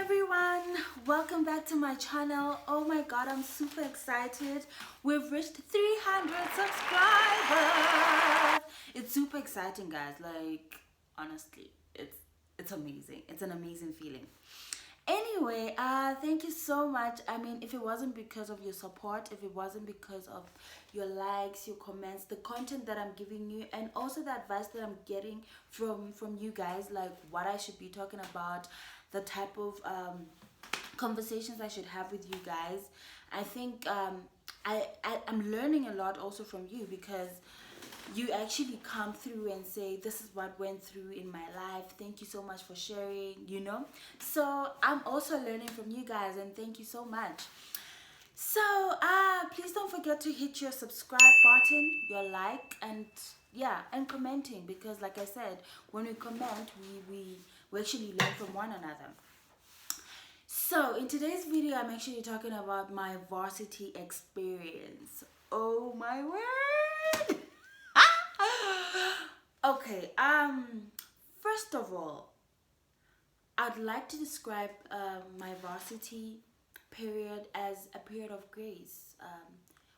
everyone, welcome back to my channel. Oh my god, I'm super excited. We've reached 300 subscribers. It's super exciting, guys. Like, honestly, it's amazing. It's an amazing feeling. Anyway, thank you so much. I mean, if it wasn't because of your support, if it wasn't because of your likes, your comments, the content that I'm giving you, and also the advice that I'm getting from you guys, like what I should be talking about, the type of conversations I should have with you guys, I think I'm learning a lot also from you, because you actually come through and say this is what went through in my life. Thank you so much for sharing, so I'm also learning from you guys, and thank you so much. So please don't forget to hit your subscribe button, your like, and yeah, and commenting, because like I said, when we comment, we actually learn from one another. So in today's video, I'm actually talking about my varsity experience. Oh my word. Okay, first of all, I'd like to describe my varsity period as a period of grace,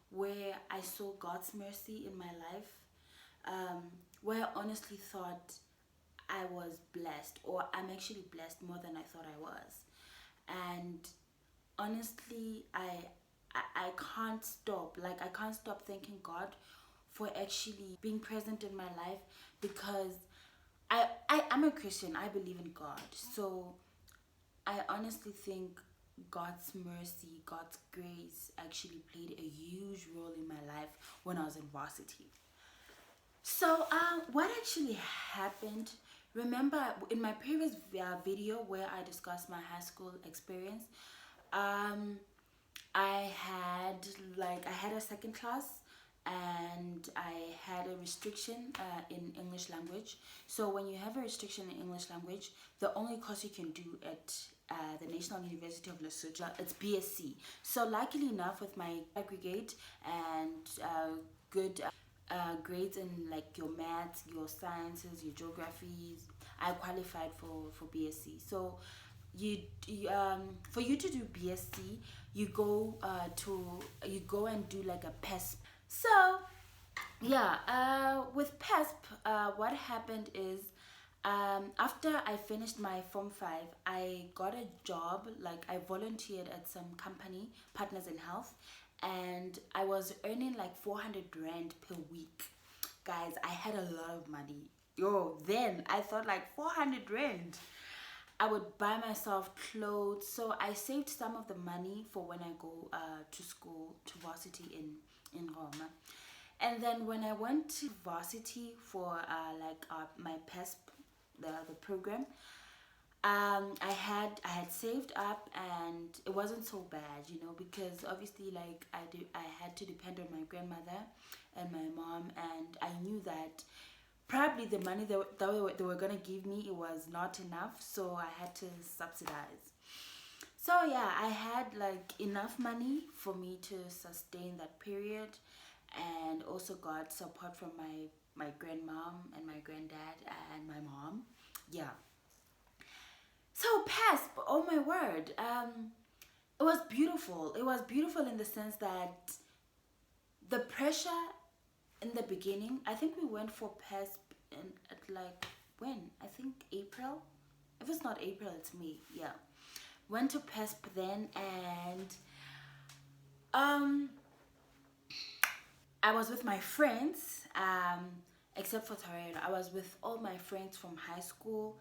where I saw God's mercy in my life, where I honestly thought I was blessed, or I'm actually blessed more than I thought I was. And honestly, I can't stop. Like, I can't stop thanking God for actually being present in my life, because I'm a Christian. I believe in God. So I honestly think God's mercy, God's grace actually played a huge role in my life when I was in varsity. So what actually happened, remember in my previous video where I discussed my high school experience, I had a second class, and I had a restriction in English language. So when you have a restriction in English language, the only course you can do at the National University of Lesotho, it's BSc. So luckily enough, with my aggregate and good grades in like your maths, your sciences, your geographies, I qualified for BSc. So for you to do BSc, you go and do like a PESP. So yeah, with PESP, what happened is, after I finished my Form 5, I got a job. Like, I volunteered at some company, Partners in Health, and I was earning like 400 Rand per week. Guys, I had a lot of money. Yo, then I thought like 400 Rand. I would buy myself clothes. So I saved some of the money for when I go to school, to varsity in Roma. And then when I went to varsity for my PESP, the program, I had saved up, and it wasn't so bad, because obviously, like, I had to depend on my grandmother and my mom, and I knew that probably the money they were gonna give me, it was not enough, so I had to subsidize. So yeah, I had like enough money for me to sustain that period, and also got support from my grandmom and my granddad and my mom. Yeah. So PESP, oh my word, it was beautiful. It was beautiful in the sense that the pressure in the beginning, I think we went for PESP at like, when? I think April. If it's not April, it's May. Yeah. Went to PESP then, and I was with my friends, except for Tarela. I was with all my friends from high school.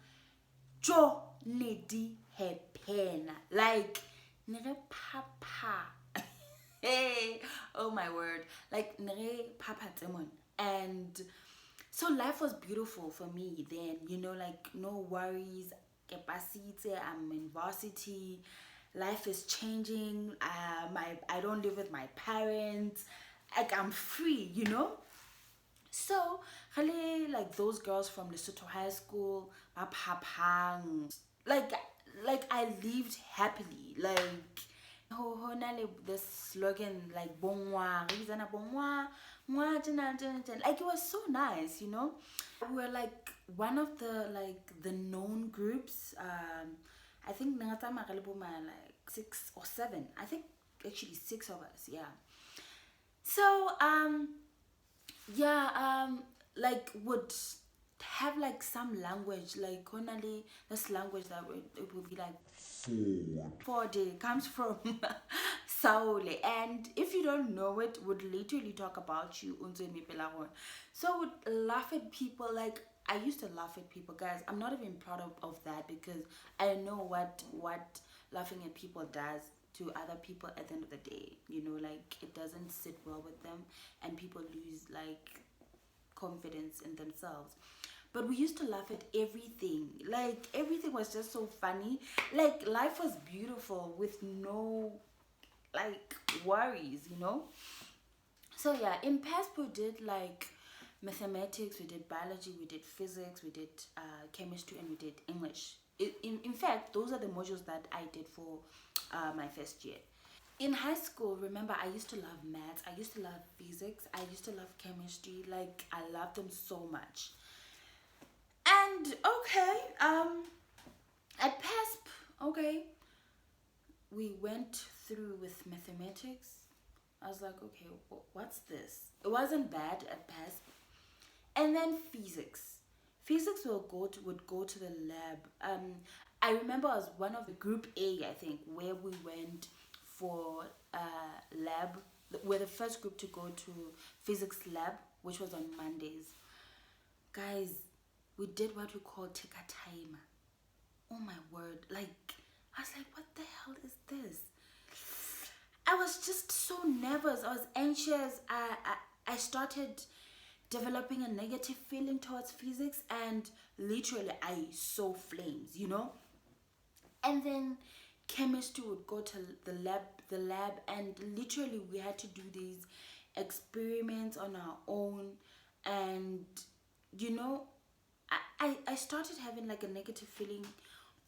Jo Nedi Hepena. Like, nere papa. Hey, oh my word. Like, nere papa demon. And so life was beautiful for me then, like, no worries. I'm in varsity. Life is changing. I don't live with my parents. Like, I'm free. So really, like, those girls from Lesotho High School, Bapapang, like I lived happily. Like, this slogan, like, bongwa, bongwa, like, it was so nice. We were like one of the known groups, I think like 6 or 7. I think actually 6 of us. Yeah. So yeah, like would have like some language like only this language that it would be like Ford comes from Saule, and if you don't know it, would literally talk about you unze mipelagon. So would laugh at people like I used to laugh at people, guys. I'm not even proud of that because I know what laughing at people does to other people at the end of the day. You know, like it doesn't sit well with them, and people lose like confidence in themselves. But we used to laugh at everything. Like everything was just so funny. Like life was beautiful with no like worries, you know? So yeah, in PESP we did like mathematics, we did biology, we did physics, we did chemistry, and we did English. In fact, those are the modules that I did for my first year. In high school, remember, I used to love maths, I used to love physics, I used to love chemistry. Like I loved them so much. And okay, at PESP, okay, we went through with mathematics. I was like, okay, what's this? It wasn't bad at PESP. And then physics. Physics would go to the lab. I remember I was one of the group A, I think, where we went for lab. We're the first group to go to physics lab, which was on Mondays. Guys, we did what we call take a timer. Oh my word! Like I was like, what the hell is this? I was just so nervous. I was anxious. I started developing a negative feeling towards physics, and literally I saw flames, you know. And then chemistry would go to the lab, and literally we had to do these experiments on our own, and you know, I started having like a negative feeling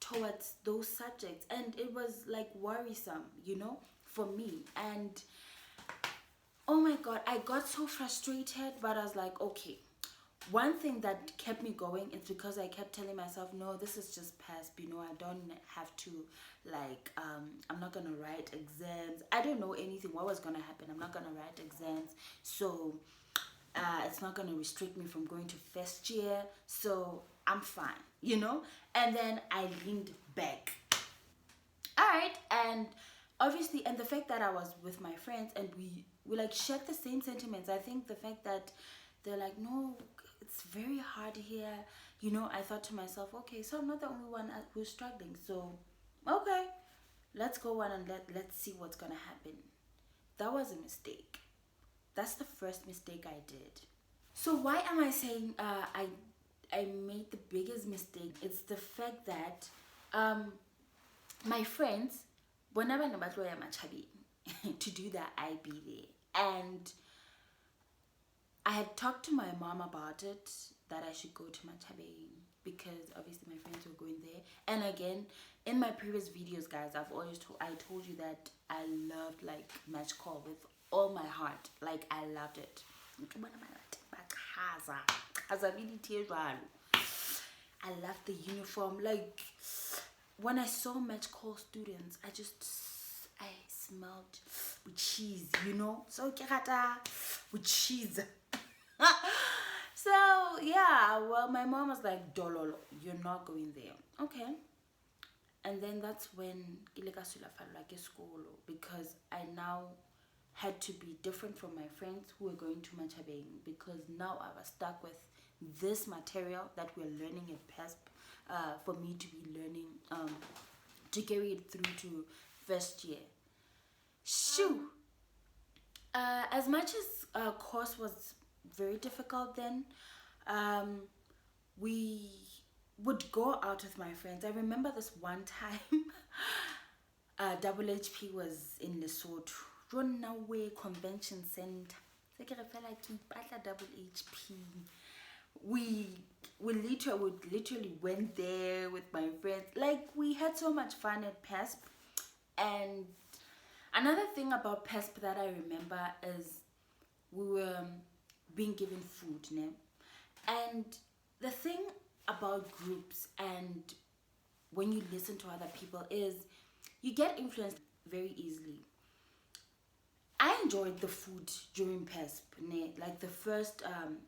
towards those subjects, and it was like worrisome, you know, for me. And oh my god, I got so frustrated, but I was like, okay. One thing that kept me going is because I kept telling myself, no, this is just past, you know, I don't have to like I'm not gonna write exams. I don't know anything what was gonna happen. I'm not gonna write exams, so it's not gonna restrict me from going to first year, so I'm fine, you know. And then I leaned back. All right. And obviously, and the fact that I was with my friends and we like shared the same sentiments. I think the fact that they're like, no, it's very hard here, you know. I thought to myself, okay, so I'm not the only one who's struggling, so okay, let's go on and let's see what's gonna happen. That was a mistake. That's the first mistake I did. So why am I saying I made the biggest mistake? It's the fact that um my friends, whenever nabatloya machabi to do that, I'd be there. And I had talked to my mom about it, that I should go to Machabe, because obviously my friends were going there. And again, in my previous videos, guys, I told you that I loved like match call with all my heart. Like I loved it. I loved the uniform. Like when I saw match call students, I smelled with cheese, you know. So kekata with cheese. So yeah, well, my mom was like, "Dololo, you're not going there." Okay. And then that's when Ileka Sula like school, because I now had to be different from my friends who were going to Machabeng, because now I was stuck with this material that we're learning at PESP, for me to be learning, to carry it through to first year. Shoo! As much as course was very difficult then, um, we would go out with my friends. I remember this one time, Double HP was in Lesotho, Runaway Convention Center. So ke re fela ke ipatla Double HP. We literally went there with my friends. Like we had so much fun at PESP. And another thing about PESP that I remember is we were being given food, né? And the thing about groups and when you listen to other people is you get influenced very easily. I enjoyed the food during PESP. Like the first,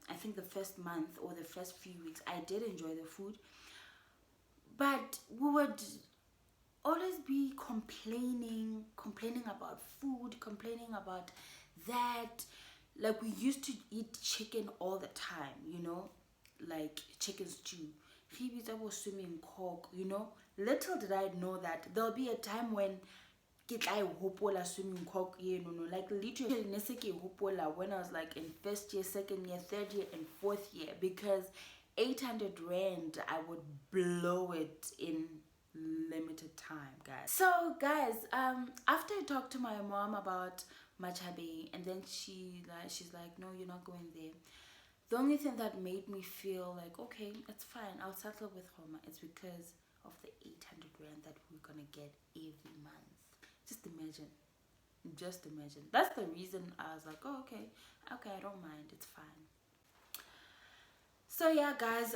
I think the first month or the first few weeks, I did enjoy the food. But we would always be complaining about food, complaining about that. Like we used to eat chicken all the time, like chicken stew. Phoebe's was swimming coke, Little did I know that there'll be a time when ke tla e hopola swimming cock no, like literally ne se ke e hopola when I was like in first year, second year, third year, and fourth year, because 800 rand I would blow it in limited time, guys. So guys, after I talked to my mom about Machabe, and then she's like, no, you're not going there. The only thing that made me feel like, okay, it's fine, I'll settle with Homa, it's because of the 800 rand that we're gonna get every month. Just imagine. Just imagine. That's the reason I was like, oh, okay, I don't mind. It's fine. So yeah, guys,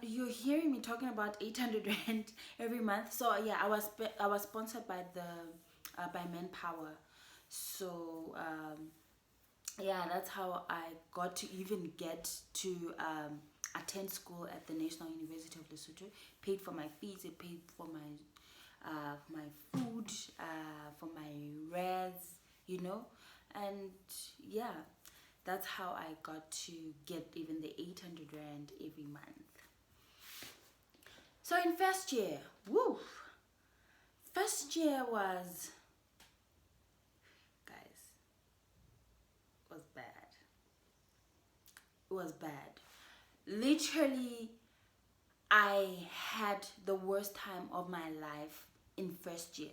you're hearing me talking about 800 rand every month. So yeah, I was sponsored by the by Manpower. So yeah, that's how I got to even get to attend school at the National University of Lesotho. Paid for my fees. It paid for my food, for my res, and yeah, that's how I got to get even the 800 rand every month. So in first year, woo, first year guys, was bad. It was bad. Literally, I had the worst time of my life in first year.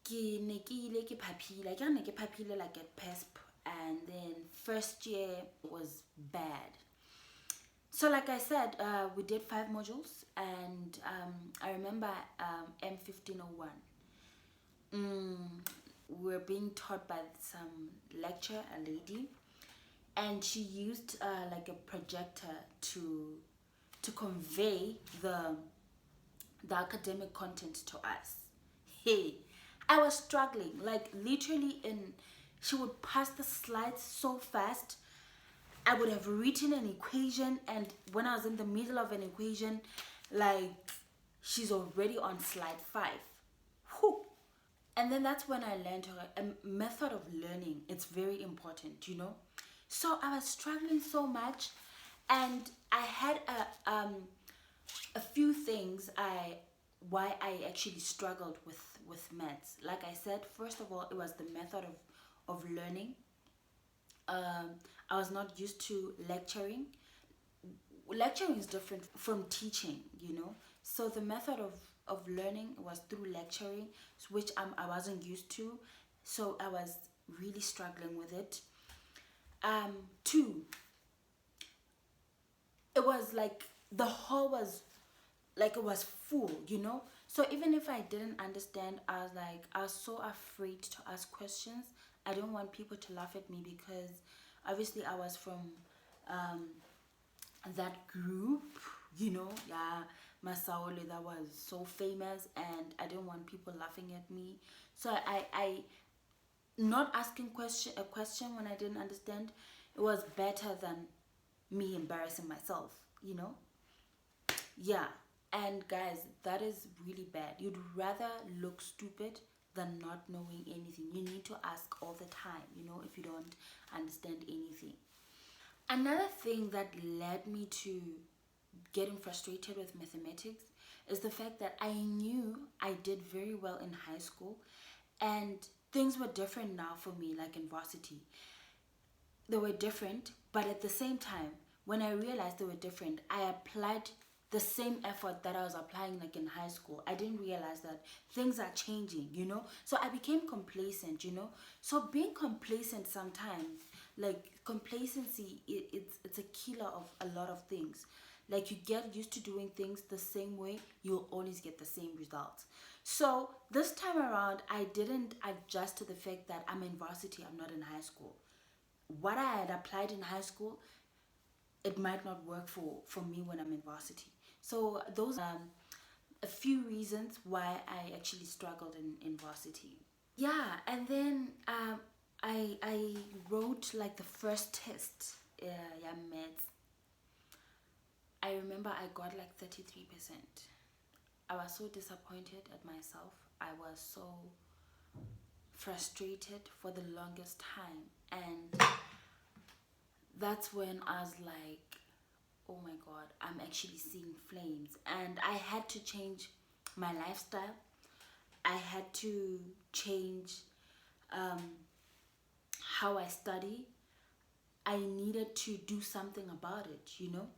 Ke ne ke ile ke phapile ke ne ke phapile like at PESP, and then first year was bad. So like I said, we did 5 modules, and I remember M1501. We were being taught by some lecturer, a lady, and she used like a projector to convey the academic content to us. Hey, I was struggling, like literally she would pass the slides so fast. I would have written an equation, and when I was in the middle of an equation, like she's already on slide 5. Whew. And then that's when I learned a method of learning. It's very important. So I was struggling so much, and I had a few things why I actually struggled with maths. Like I said, first of all, it was the method of learning. I was not used to lecturing. Lecturing is different from teaching. So the method of learning was through lecturing, which I wasn't used to. So I was really struggling with it. Two, it was like the hall was like it was full. So even if I didn't understand, I was so afraid to ask questions. I didn't want people to laugh at me, because obviously I was from that group, yeah, Masaole, that was so famous, and I didn't want people laughing at me. So I not asking a question when I didn't understand, it was better than me embarrassing myself. Yeah. And guys, that is really bad. You'd rather look stupid than not knowing anything. You need to ask all the time, if you don't understand anything. Another thing that led me to getting frustrated with mathematics is the fact that I knew I did very well in high school, and things were different now for me, like in varsity. They were different, but at the same time, when I realized they were different, I applied the same effort that I was applying like in high school. I didn't realize that things are changing. So I became complacent. So being complacent sometimes, like complacency, it's a killer of a lot of things. Like you get used to doing things the same way, you'll always get the same results. So this time around, I didn't adjust to the fact that I'm in varsity, I'm not in high school. What I had applied in high school, it might not work for me when I'm in varsity. So those a few reasons why I actually struggled in varsity. Yeah, and then I wrote like the first test. Yeah, maths. I remember I got like 33%. I was so disappointed at myself. I was so frustrated for the longest time, and that's when I was like, oh my god, I'm actually seeing flames. And I had to change my lifestyle. I had to change um, how I study. I needed to do something about it, you know.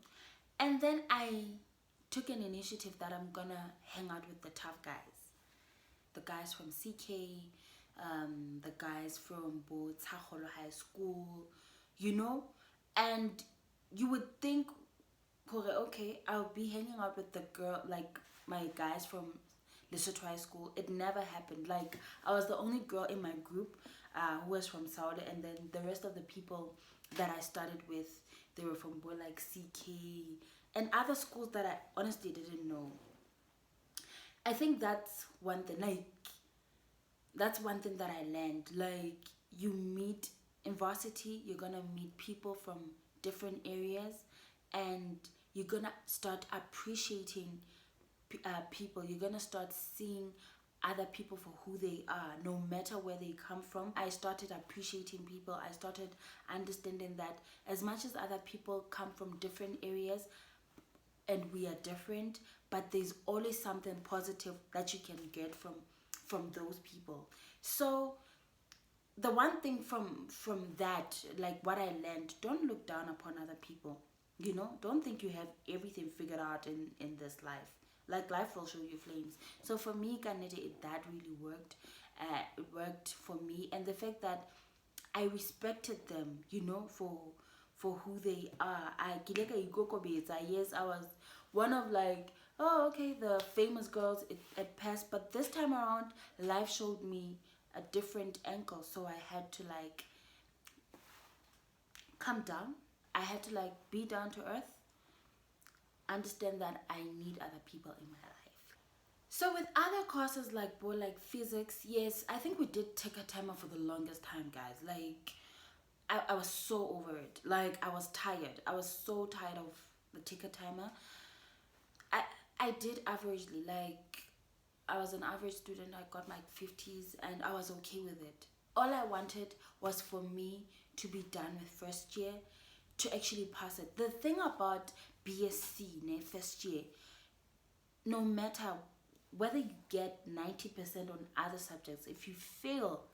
And then I took an initiative that I'm gonna hang out with the tough guys, the guys from CK, the guys from both Tsakgolo High School, you know. And you would think, okay, I'll be hanging out with the girl, like my guys from Lesotho High School. It never happened. Like, I was the only girl in my group who was from Saudi, and then the rest of the people that I studied with, they were from like CK and other schools that I honestly didn't know. I think that's one thing that I learned. Like, you meet in varsity, you're gonna meet people from different areas, and you're gonna start appreciating people. You're gonna start seeing other people for who they are, no matter where they come from. I started appreciating people. I started understanding that as much as other people come from different areas and we are different, but there's always something positive that you can get from those people. So the one thing from that, like what I learned, don't look down upon other people. You know, don't think you have everything figured out in this life. Like, life will show you flames. So for me, Kanete, that really worked. It worked for me, and the fact that I respected them, you know, for who they are. Yes, I was one of, like, oh, okay, the famous girls at past, but this time around, life showed me a different angle. So I had to like calm down. I had to like be down to earth, understand that I need other people in my life. So with other courses like physics, yes, I think we did take a timer for the longest time, guys. Like, I was so over it. Like, I was tired. I was so tired of the ticker timer. I I did averagely. Like, I was an average student. I got like 50s, and I was okay with it. All I wanted was for me to be done with first year, to actually pass it. The thing about BSc, ne, first year, no matter whether you get 90% on other subjects, if you fail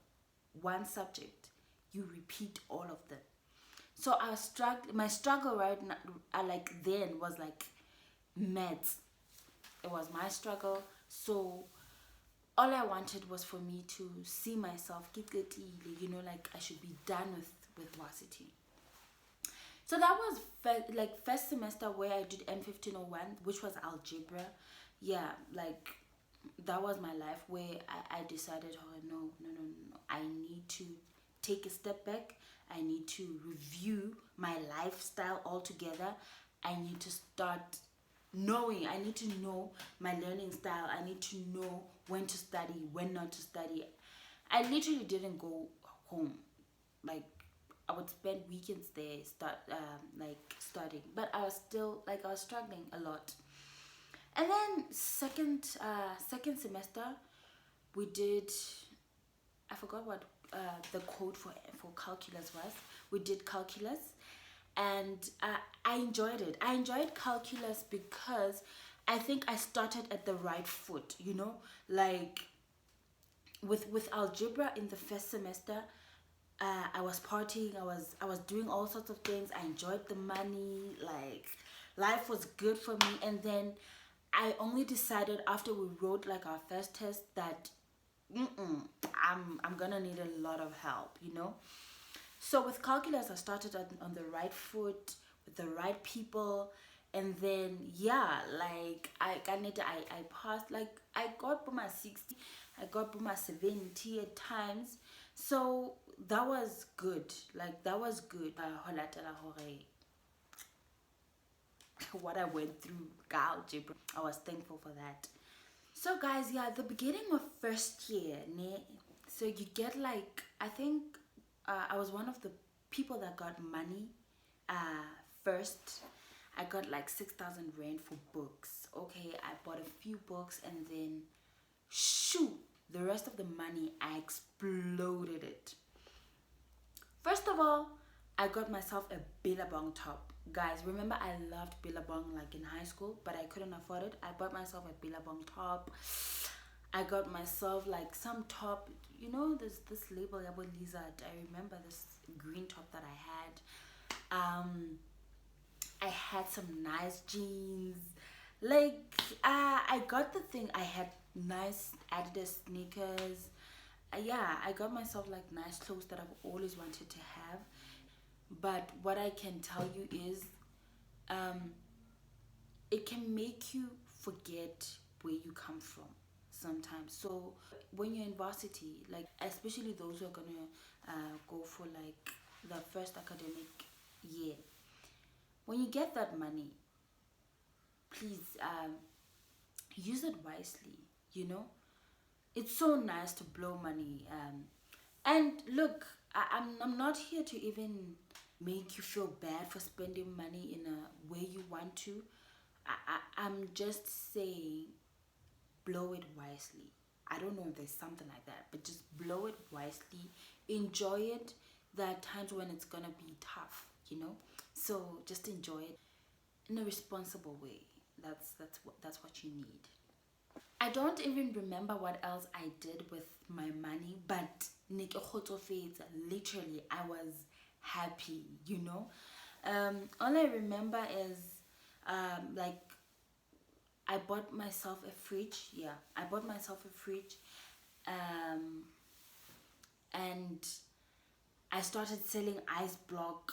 one subject, you repeat all of them. So I was struggling. My struggle right now, like then, was like maths. It was my struggle. So all I wanted was for me to see myself, you know, like I should be done with varsity. So that was like first semester where I did M1501, which was algebra. Yeah, like that was my life where I decided, oh no, no, no, no, no. I need to take a step back. I need to review my lifestyle altogether. I need to start knowing. I need to know my learning style. I need to know when to study, when not to study. I literally didn't go home. Like, I would spend weekends there, like studying, but I was still like I was struggling a lot. And then second semester, we did, I forgot what the code for calculus was. We did calculus, and I enjoyed it. I enjoyed calculus because I think I started at the right foot. You know, like with algebra in the first semester, I was partying. I was doing all sorts of things. I enjoyed the money. Like, life was good for me. And then I only decided after we wrote like our first test that I'm gonna need a lot of help. You know. So with calculus, I started on the right foot with the right people, and then yeah, like I passed. Like, I got Buma 60, I got Buma 70 at times. So that was good. Like, that was good. Ho latela hore what I went through algebra. I was thankful for that. So guys, yeah, the beginning of first year, ne, so you get like, I think I was one of the people that got money uh, first. I got like 6,000 rand for books. Okay, I bought a few books and then shoo, the rest of the money, I exploded it. First of all, I got myself a Billabong top. Guys, remember I loved Billabong like in high school, but I couldn't afford it. I bought myself a Billabong top. I got myself like some top, you know, this label Yabo Lizard. I remember this green top that I had. I had some nice jeans. Like I got the thing. I had nice Adidas sneakers. Yeah, I got myself like nice clothes that I've always wanted to have. But what I can tell you is, um, it can make you forget where you come from sometimes. So when you're in varsity, like especially those who are gonna go for like the first academic year, when you get that money, please use it wisely. You know, it's so nice to blow money. And look, I'm not here to even make you feel bad for spending money in a way you want to. I'm just saying, blow it wisely. I don't know if there's something like that, but just blow it wisely. Enjoy it. There are times when it's gonna be tough, you know. So just enjoy it in a responsible way. That's what you need. I don't even remember what else I did with my money, but literally I was happy, you know. All I remember is like I bought myself a fridge. Yeah, I bought myself a fridge, um, and I started selling ice block,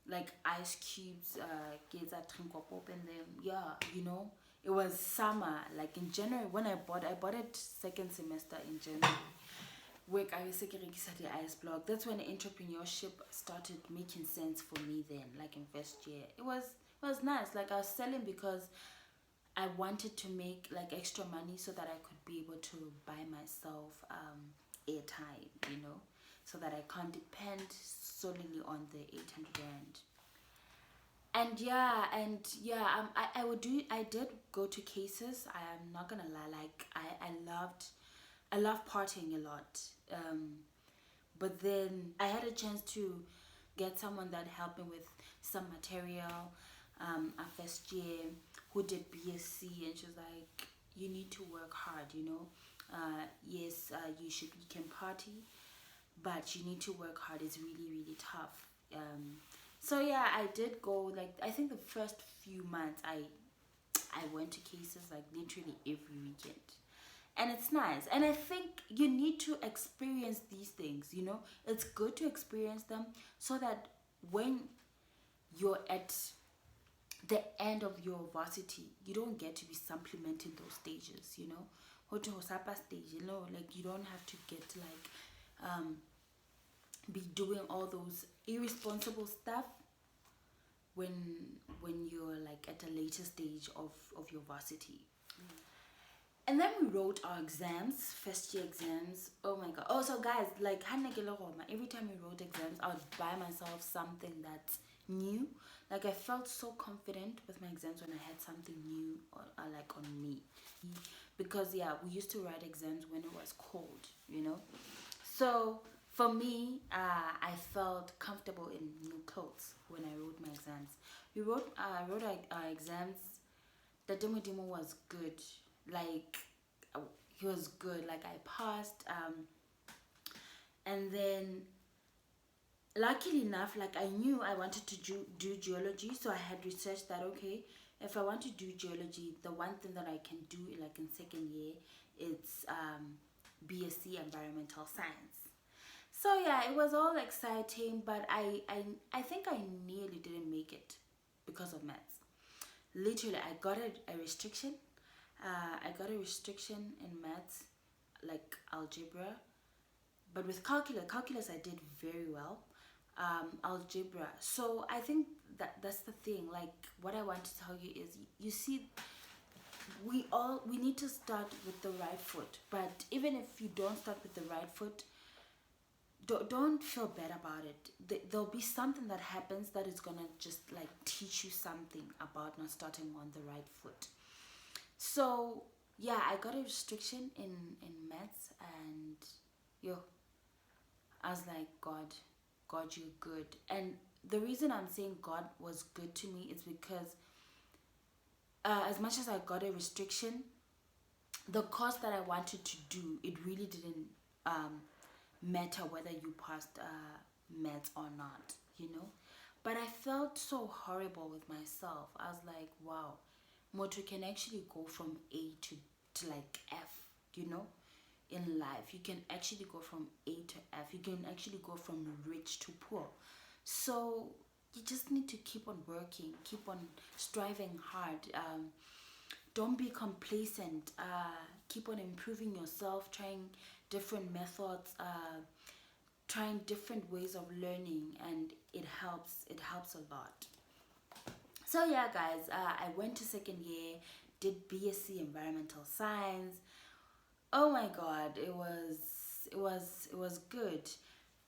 like ice cubes. Kids at open them. Yeah, you know, it was summer. Like in January when I bought it second semester in January. Work I was the ice block. That's when entrepreneurship started making sense for me. Then, like in first year, it was nice. Like I was selling because I wanted to make like extra money so that I could be able to buy myself airtime, you know, so that I can't depend solely on the 800 rand. I did go to cases. I'm not gonna lie, like I love partying a lot. But then I had a chance to get someone that helped me with some material, a first year, who did BSc, and she was like, you need to work hard, you know. Yes, you can party, but you need to work hard. It's really really tough. So yeah, I did go, like I think the first few months I went to cases like literally every weekend. And it's nice. And I think you need to experience these things, you know? It's good to experience them so that when you're at the end of your varsity, you don't get to be supplementing those stages, you know? Hoto hosapa stage, you know, like you don't have to get like be doing all those irresponsible stuff when when you're like at a later stage of your varsity. And then we wrote our exams, first year exams. Oh my god. Oh, so guys, like every time we wrote exams, I would buy myself something that's new. Like I felt so confident with my exams when I had something new or like on me. Because yeah, we used to write exams when it was cold, you know. So for me, I felt comfortable in new clothes when I wrote my exams. I wrote our exams. The demo was good. Like he was good. Like I passed. And then luckily enough, like I knew I wanted to do geology, so I had researched that okay, if I want to do geology, the one thing that I can do like in second year, it's BSc environmental science. So yeah, it was all exciting, but I think I nearly didn't make it because of maths. Literally, I got a restriction. I got a restriction in maths, like algebra, but with calculus I did very well. Algebra. So I think that's the thing. Like, what I want to tell you is, you see, we need to start with the right foot. But even if you don't start with the right foot, don't feel bad about it. There'll be something that happens that is gonna just like teach you something about not starting on the right foot. So yeah, I got a restriction in maths, and yo, I was like, God, you're good. And the reason I'm saying God was good to me is because, as much as I got a restriction, the course that I wanted to do, it really didn't um, matter whether you passed maths or not, you know. But I felt so horrible with myself. I was like, wow, Moto can actually go from A to like F, you know, in life. You can actually go from A to F. You can actually go from rich to poor. So you just need to keep on working, keep on striving hard. Don't be complacent. Keep on improving yourself, trying different methods, trying different ways of learning, and it helps a lot. So yeah, guys, I went to second year, did BSc environmental science. Oh my god, it was good.